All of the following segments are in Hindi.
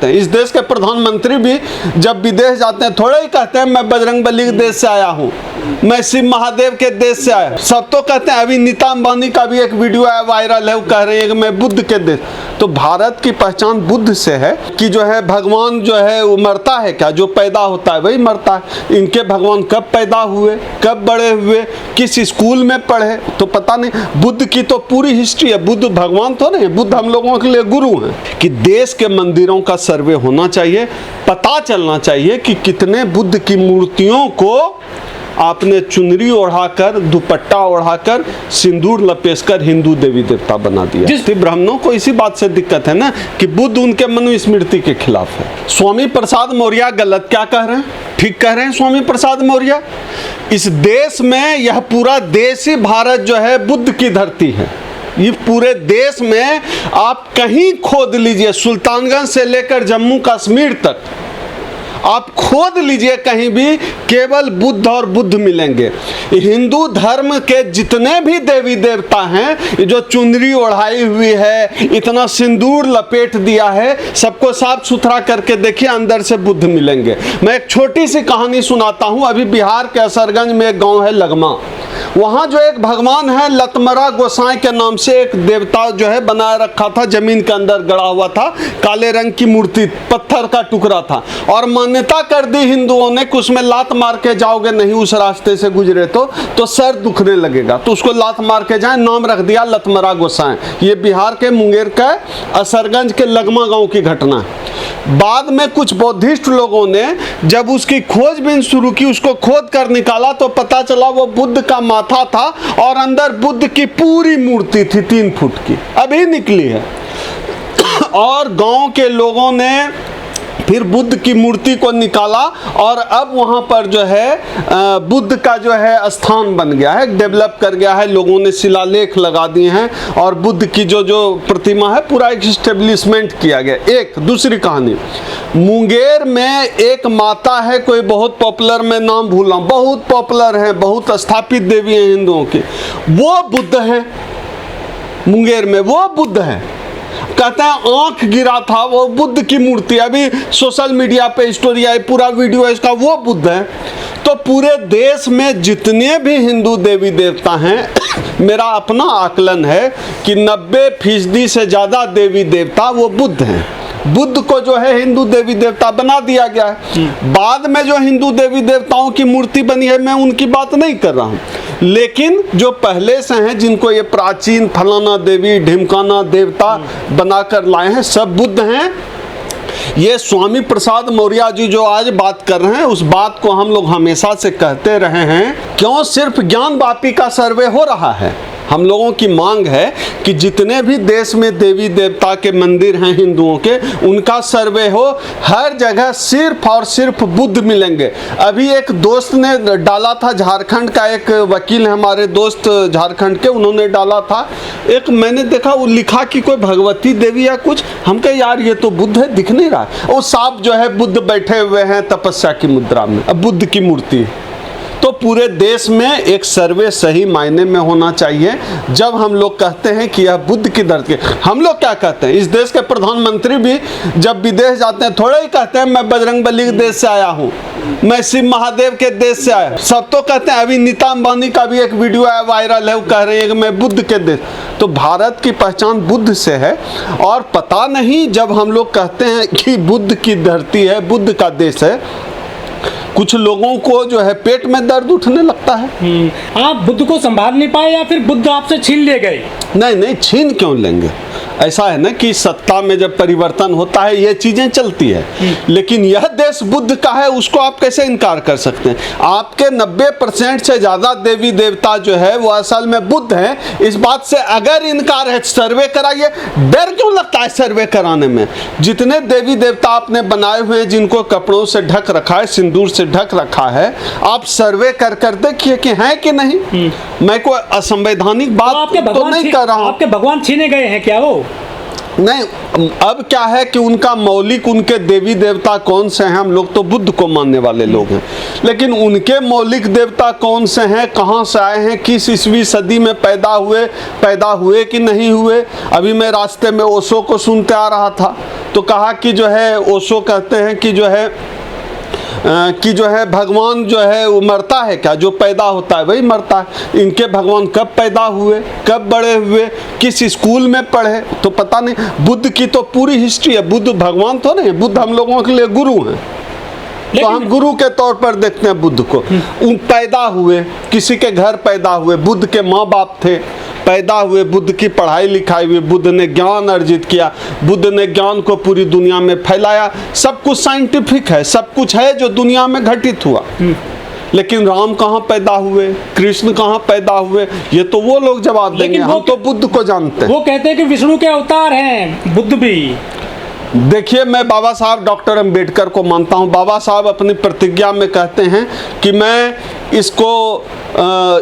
इस देश के प्रधानमंत्री भी जब विदेश जाते हैं थोड़े ही कहते हैं मैं बजरंगबली के देश से आया हूँ, मैं शिव महादेव के देश से आया। सब तो कहते हैं। अभी नीता अंबानी का भी एक वीडियो आया वायरल है, वो कह रही है कि मैं बुद्ध के देश। तो भारत की पहचान बुद्ध से है कि जो है भगवान जो है वो मरता है क्या? जो पैदा होता है वही मरता है। इनके भगवान कब पैदा हुए, कब बड़े हुए, किस स्कूल में पढ़े तो पता नहीं। बुद्ध की तो पूरी हिस्ट्री है। बुद्ध भगवान तो नहीं, बुद्ध हम लोगों के लिए गुरु हैं। कि देश के मंदिरों का सर्वे होना चाहिए, पता चलना चाहिए कि कितने बुद्ध की मूर्तियों को आपने चुनरी ओढ़ाकर, दुपट्टा ओढ़ाकर, सिंदूर लपेटकर हिंदू देवी देवता बना दिया। ब्राह्मणों को इसी बात से दिक्कत है ना कि बुद्ध उनके मनुस्मृति के खिलाफ है। स्वामी प्रसाद मौर्य गलत क्या कह रहे हैं? ठीक कह रहे हैं स्वामी प्रसाद मौर्य। इस देश में यह पूरा देश ही भारत जो है बुद्ध की धरती है। ये पूरे देश में आप कहीं खोद लीजिए, सुल्तानगंज से लेकर जम्मू कश्मीर तक आप खोद लीजिए, कहीं भी केवल बुद्ध और बुद्ध मिलेंगे। हिंदू धर्म के जितने भी देवी देवता हैं, जो चुनरी ओढ़ाई हुई है, इतना सिंदूर लपेट दिया है, सबको साफ सुथरा करके देखिए, अंदर से बुद्ध मिलेंगे। मैं एक छोटी सी कहानी सुनाता हूँ। अभी बिहार के असरगंज में एक गांव है लगमा, वहाँ जो एक भगवान है लतमरा गोसाई के नाम से एक देवता जो है बनाया रखा था, जमीन के अंदर गड़ा हुआ था, काले रंग की मूर्ति, पत्थर का टुकड़ा था। और मान्यता कर दी हिंदुओं ने कि उसमें लात मार के जाओगे नहीं, उस रास्ते से गुजरे तो सर दुखने लगेगा, तो उसको लात मार के जाए, नाम रख दिया लतमरा गोसाई। ये बिहार के मुंगेर का असरगंज के लगमा गांव की घटना है। बाद में कुछ बौद्धिस्ट लोगों ने जब उसकी खोजबीन शुरू की, उसको खोद कर निकाला तो पता चला वो बुद्ध का माथा था और अंदर बुद्ध की पूरी मूर्ति थी 3 फुट की, अभी निकली है। और गांव के लोगों ने फिर बुद्ध की मूर्ति को निकाला और अब वहाँ पर जो है बुद्ध का जो है स्थान बन गया है, डेवलप कर गया है। लोगों ने शिलालेख लगा दिए हैं और बुद्ध की जो प्रतिमा है पूरा एक स्टेब्लिशमेंट किया गया। एक दूसरी कहानी, मुंगेर में एक माता है, कोई बहुत पॉपुलर, मैं नाम भूला, बहुत पॉपुलर है, बहुत स्थापित देवी है हिंदुओं की, वो बुद्ध है मुंगेर में, वो बुद्ध है। कहते हैं आंख गिरा था, वो बुद्ध की मूर्ति, अभी सोशल मीडिया पे स्टोरी आई, पूरा वीडियो है इसका, वो बुद्ध है। तो पूरे देश में जितने भी हिंदू देवी देवता हैं, मेरा अपना आकलन है कि 90% से ज़्यादा देवी देवता वो बुद्ध हैं। बुद्ध को जो है हिंदू देवी देवता बना दिया गया है। बाद में जो हिंदू देवी देवताओं की मूर्ति बनी है, मैं उनकी बात नहीं कर रहा हूँ, लेकिन जो पहले से हैं, जिनको ये प्राचीन फलाना देवी ढिमकाना देवता बनाकर लाए हैं, सब बुद्ध हैं। ये स्वामी प्रसाद मौर्य जी जो आज बात कर रहे हैं, उस बात को हम लोग हमेशा से कहते रहे हैं। क्यों सिर्फ ज्ञानवापी का सर्वे हो रहा है? हम लोगों की मांग है कि जितने भी देश में देवी देवता के मंदिर हैं हिंदुओं के, उनका सर्वे हो। हर जगह सिर्फ और सिर्फ बुद्ध मिलेंगे। अभी एक दोस्त ने डाला था, झारखंड का एक वकील है हमारे दोस्त झारखंड के, उन्होंने डाला था एक, मैंने देखा वो लिखा कि कोई भगवती देवी या कुछ। हम कहे यार ये तो बुद्ध है, दिख नहीं रहा। वो साफ जो है बुद्ध बैठे हुए हैं तपस्या की मुद्रा में, अब बुद्ध की मूर्ति। तो पूरे देश में एक सर्वे सही मायने में होना चाहिए। जब हम लोग कहते हैं कि यह बुद्ध की धरती, हम लोग क्या कहते हैं? इस देश के प्रधानमंत्री भी जब विदेश जाते हैं थोड़े ही कहते हैं मैं बजरंगबली के देश से आया हूँ, मैं शिव महादेव के देश से आया। सब तो कहते हैं। अभी नीता अंबानी का भी एक वीडियो आया वायरल है, वो कह रही है कि मैं बुद्ध के देश। तो भारत की पहचान बुद्ध से है। और पता नहीं, जब हम लोग कहते हैं कि बुद्ध की धरती है, बुद्ध का देश है, कुछ लोगों को जो है पेट में दर्द उठने लगता है। आप बुद्ध को संभाल नहीं पाए या फिर बुद्ध आपसे छीन ले गए? नहीं, छीन क्यों लेंगे? ऐसा है ना कि सत्ता में जब परिवर्तन होता है ये चीजें चलती है, लेकिन यह देश बुद्ध का है, उसको आप कैसे इनकार कर सकते हैं? आपके 90% से ज्यादा देवी देवता जो है वो असल में बुद्ध हैं। इस बात से अगर इनकार है, सर्वे कराइए। डर क्यों लगता है सर्वे कराने में? जितने देवी देवता आपने बनाए हुए हैं, जिनको कपड़ों से ढक रखा है, सिंदूर से ढक रखा है, आप सर्वे कर देखिए कि है कि नहीं। मैं कोई असंवैधानिक बात तो नहीं कर रहा हूँ। आपके भगवान छीने गए हैं क्या? वो नहीं, अब क्या है कि उनका मौलिक उनके देवी देवता कौन से हैं, हम लोग तो बुद्ध को मानने वाले लोग हैं, लेकिन उनके मौलिक देवता कौन से हैं, कहाँ से आए हैं, किस ईस्वी सदी में पैदा हुए कि नहीं हुए। अभी मैं रास्ते में ओशो को सुनते आ रहा था, तो कहा कि जो है ओशो कहते हैं कि जो है भगवान जो है वो मरता है क्या, जो पैदा होता है वही मरता है। इनके भगवान कब पैदा हुए, कब बड़े हुए, किस स्कूल में पढ़े, तो पता नहीं। बुद्ध की तो पूरी हिस्ट्री है, बुद्ध भगवान तो नहीं, बुद्ध हम लोगों के लिए गुरु हैं, तो हम गुरु के तौर पर देखते हैं बुद्ध को। उन पैदा हुए, किसी के घर पैदा हुए, बुद्ध के माँ बाप थे, पैदा हुए, बुद्ध की पढ़ाई लिखाई हुई, बुद्ध ने ज्ञान अर्जित किया, बुद्ध ने ज्ञान को पूरी दुनिया में फैलाया। सब कुछ साइंटिफिक है, सब कुछ है जो दुनिया में घटित हुआ। लेकिन राम कहाँ पैदा हुए, कृष्ण कहाँ पैदा हुए, ये तो वो लोग जवाब देंगे, हम तो बुद्ध को जानते हैं। वो कहते हैं कि विष्णु के अवतार हैं बुद्ध भी। देखिए, मैं बाबा साहब डॉक्टर अंबेडकर को मानता हूँ। बाबा साहब अपनी प्रतिज्ञा में कहते हैं कि मैं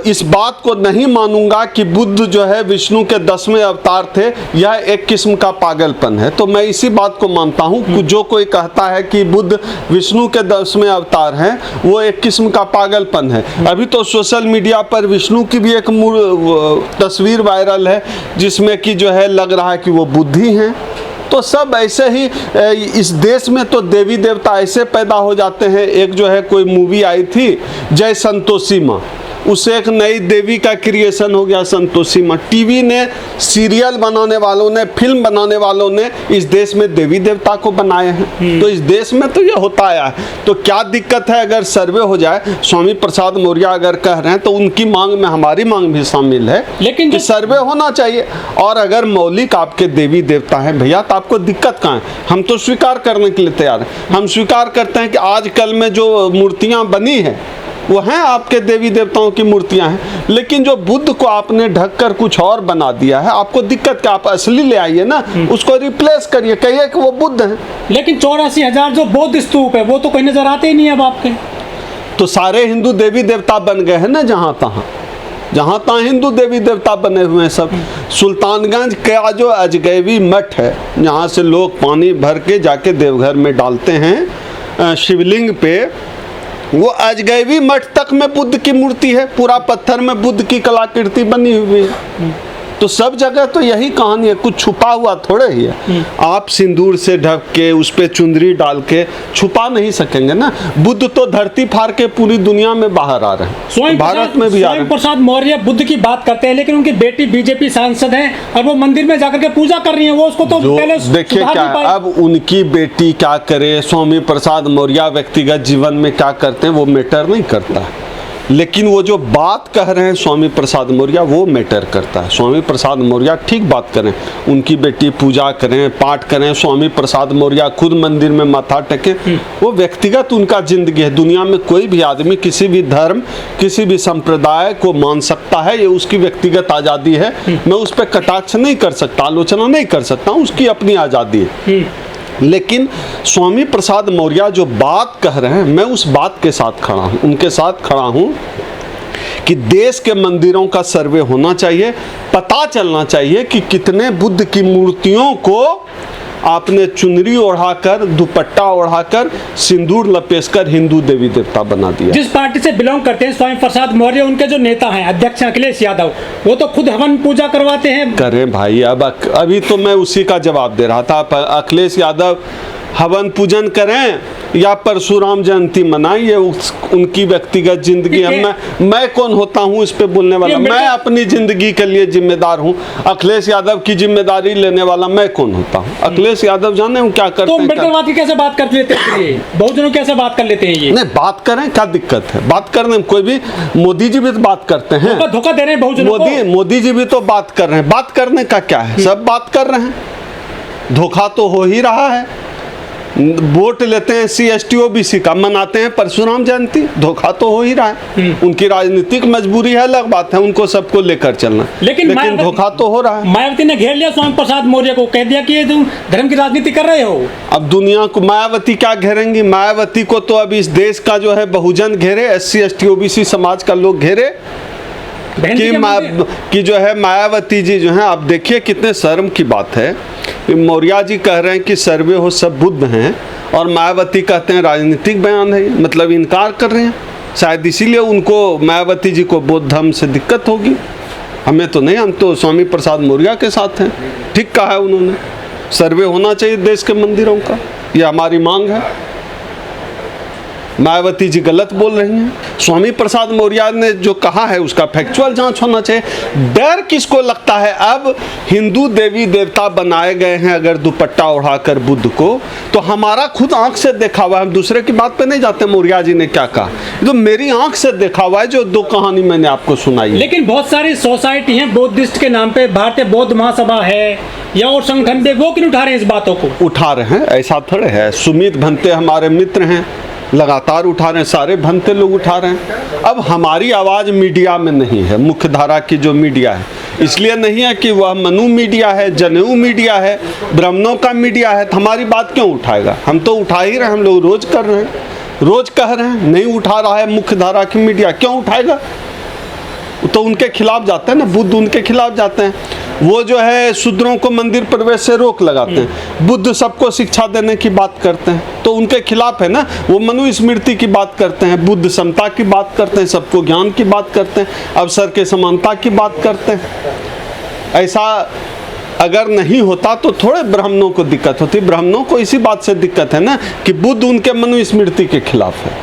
इस बात को नहीं मानूंगा कि बुद्ध जो है विष्णु के 10वें अवतार थे, यह एक किस्म का पागलपन है। तो मैं इसी बात को मानता हूँ, जो कोई कहता है कि बुद्ध विष्णु के 10वें अवतार हैं, वो एक किस्म का पागलपन है। अभी तो सोशल मीडिया पर विष्णु की भी एक तस्वीर वायरल है, जिसमें कि जो है लग रहा है कि वो बुद्ध ही हैं। तो सब ऐसे ही इस देश में तो देवी देवता ऐसे पैदा हो जाते हैं। एक जो है कोई मूवी आई थी जय संतोषी माँ, उससे एक नई देवी का क्रिएशन हो गया संतोषी माँ। टीवी ने, सीरियल बनाने वालों ने, फिल्म बनाने वालों ने इस देश में देवी देवता को बनाए हैं। तो इस देश में तो ये होता आया है। तो क्या दिक्कत है अगर सर्वे हो जाए? स्वामी प्रसाद मौर्य अगर कह रहे हैं तो उनकी मांग में हमारी मांग भी शामिल है, लेकिन कि सर्वे होना चाहिए। और अगर मौलिक आपके देवी देवता हैं भैया, तो आपको दिक्कत कहाँ है? हम तो स्वीकार करने के लिए तैयार हैं। हम स्वीकार करते हैं कि आजकल में जो मूर्तियाँ बनी हैं वो हैं आपके देवी देवताओं की मूर्तियां हैं, लेकिन जो बुद्ध को आपने ढककर कुछ और बना दिया है, आपको दिक्कत क्या? आप असली ले आइए ना, उसको रिप्लेस करिए, कहिए कि वो बुद्ध हैं। लेकिन 84,000 जो बौद्ध स्तूप है वो तो कहीं नजर आते ही नहीं अब आपके। तो सारे हिंदू देवी देवता बन गए हैं ना, जहां तहां हिंदू देवी देवता बने हुए हैं सब। सुल्तानगंज का जो अजगैबी मठ है, जहाँ से लोग पानी भर के जाके देवघर में डालते हैं शिवलिंग पे, वो अजगैबी मठ तक में बुद्ध की मूर्ति है, पूरा पत्थर में बुद्ध की कलाकृति बनी हुई है। तो सब जगह तो यही कहानी है, कुछ छुपा हुआ थोड़े ही है। आप सिंदूर से ढक के उस पे चुंदरी डाल के छुपा नहीं सकेंगे ना। बुद्ध तो धरती फाड़ के पूरी दुनिया में बाहर आ रहे हैं, भारत में भी आ रहे हैं। प्रसाद मौर्य बुद्ध की बात करते हैं, लेकिन उनकी बेटी बीजेपी सांसद है और वो मंदिर में जाकर के पूजा कर रही है, वो उसको तो पहले देखिए क्या है, अब उनकी बेटी क्या करे, स्वामी प्रसाद मौर्य व्यक्तिगत जीवन में क्या करते हैं वो मैटर नहीं करता है, लेकिन वो जो बात कह रहे हैं स्वामी प्रसाद मौर्य वो मैटर करता है। स्वामी प्रसाद मौर्य ठीक बात करें, उनकी बेटी पूजा करें, पाठ करें, स्वामी प्रसाद मौर्य खुद मंदिर में माथा टेके, वो व्यक्तिगत उनका जिंदगी है। दुनिया में कोई भी आदमी किसी भी धर्म, किसी भी संप्रदाय को मान सकता है, ये उसकी व्यक्तिगत आज़ादी है। मैं उस पर कटाक्ष नहीं कर सकता, आलोचना नहीं कर सकता, उसकी अपनी आज़ादी है। लेकिन स्वामी प्रसाद मौर्य जो बात कह रहे हैं, मैं उस बात के साथ खड़ा हूँ, उनके साथ खड़ा हूँ कि देश के मंदिरों का सर्वे होना चाहिए, पता चलना चाहिए कि कितने बुद्ध की मूर्तियों को आपने चुनरी ओढ़ाकर, दुपट्टा ओढ़ाकर, सिंदूर लपेटकर हिंदू देवी देवता बना दिया। जिस पार्टी से बिलोंग करते हैं स्वामी प्रसाद मौर्य, उनके जो नेता हैं अध्यक्ष अखिलेश यादव, वो तो खुद हवन पूजा करवाते हैं। करें भाई, अब अभी तो मैं उसी का जवाब दे रहा था। अखिलेश यादव हवन पूजन करें या परशुराम जयंती मनाएं, ये उनकी व्यक्तिगत जिंदगी है। मैं कौन होता हूँ इस पे बोलने वाला? मैं अपनी जिंदगी के लिए जिम्मेदार हूँ। अखिलेश यादव की जिम्मेदारी लेने वाला मैं कौन होता हूँ? अखिलेश यादव जाने हूँ क्या करते हैं। तो अम्बेडकरवाद की कैसे बात कर लेते हैं, बहुजनों कैसे बात कर लेते हैं? ये नहीं, बात करें, क्या दिक्कत है बात करने में? कोई भी, मोदी जी भी तो बात करते हैं, धोखा दे रहे हैं बहुजनों को। मोदी जी भी तो बात कर रहे हैं। बात करने का क्या है, सब बात कर रहे हैं। धोखा तो हो ही रहा है। वोट लेते हैं SC ST OBC का, मनाते हैं परशुराम जयंती, धोखा तो हो ही रहा है। उनकी राजनीतिक मजबूरी है, अलग बात है, उनको सबको लेकर चलना, लेकिन धोखा तो हो रहा है। मायावती ने घेर लिया स्वामी प्रसाद मौर्य को, कह दिया कि तुम धर्म की राजनीति कर रहे हो। अब दुनिया को मायावती क्या घेरेंगी? मायावती को तो अब इस देश का जो है बहुजन घेरे, SC ST OBC समाज का लोग घेरे कि जो है मायावती जी जो है, आप देखिए कितने शर्म की बात है मौर्य जी कह रहे हैं कि सर्वे हो सब बुद्ध हैं, और मायावती कहते हैं राजनीतिक बयान है, मतलब इनकार कर रहे हैं। शायद इसीलिए उनको, मायावती जी को बौद्ध धर्म से दिक्कत होगी। हमें तो नहीं, हम तो स्वामी प्रसाद मौर्य के साथ हैं। ठीक कहा है उन्होंने, सर्वे होना चाहिए देश के मंदिरों का, ये हमारी मांग है। मायावती जी गलत बोल रही हैं। स्वामी प्रसाद मौर्य ने जो कहा है उसका फैक्चुअल जांच होना चाहिए। डर किसको लगता है? अब हिंदू देवी देवता बनाए गए हैं अगर दुपट्टा ओढ़ाकर बुद्ध को, तो हमारा खुद आंख से देखा हुआ है, हम दूसरे की बात पे नहीं जाते मौर्य जी ने क्या कहा, तो मेरी आंख से देखा हुआ है जो दो कहानी मैंने आपको सुनाई है। लेकिन बहुत सारी सोसाइटी हैं बौद्धिस्ट के नाम पे, भारतीय बौद्ध महासभा है या और संगठन पे, वो क्यों उठा रहे हैं इस बातों को? उठा रहे हैं, ऐसा थोड़े है। सुमित भंते हमारे मित्र हैं, लगातार उठा रहे हैं, सारे भंते लोग उठा रहे हैं। अब हमारी आवाज़ मीडिया में नहीं है, मुख्य धारा की जो मीडिया है, इसलिए नहीं है कि वह मनु मीडिया है, जनेऊ मीडिया है, ब्राह्मणों का मीडिया है, तो हमारी बात क्यों उठाएगा? हम तो उठा ही रहे हैं, हम लोग रोज कर रहे हैं, रोज कह रहे हैं। नहीं उठा रहा है मुख्य धारा की मीडिया, क्यों उठाएगा? तो उनके खिलाफ जाते हैं ना, बुद्ध उनके खिलाफ जाते हैं। वो जो है शूद्रों को मंदिर प्रवेश से रोक लगाते हैं, बुद्ध सबको शिक्षा देने की बात करते हैं, तो उनके खिलाफ है ना। वो मनु स्मृति की बात करते हैं, बुद्ध समता की बात करते हैं, सबको ज्ञान की बात करते हैं, अवसर के समानता की बात करते हैं। ऐसा अगर नहीं होता तो थोड़े ब्राह्मणों को दिक्कत होती। ब्राह्मणों को इसी बात से दिक्कत है ना कि बुद्ध उनके मनु स्मृति के खिलाफ है।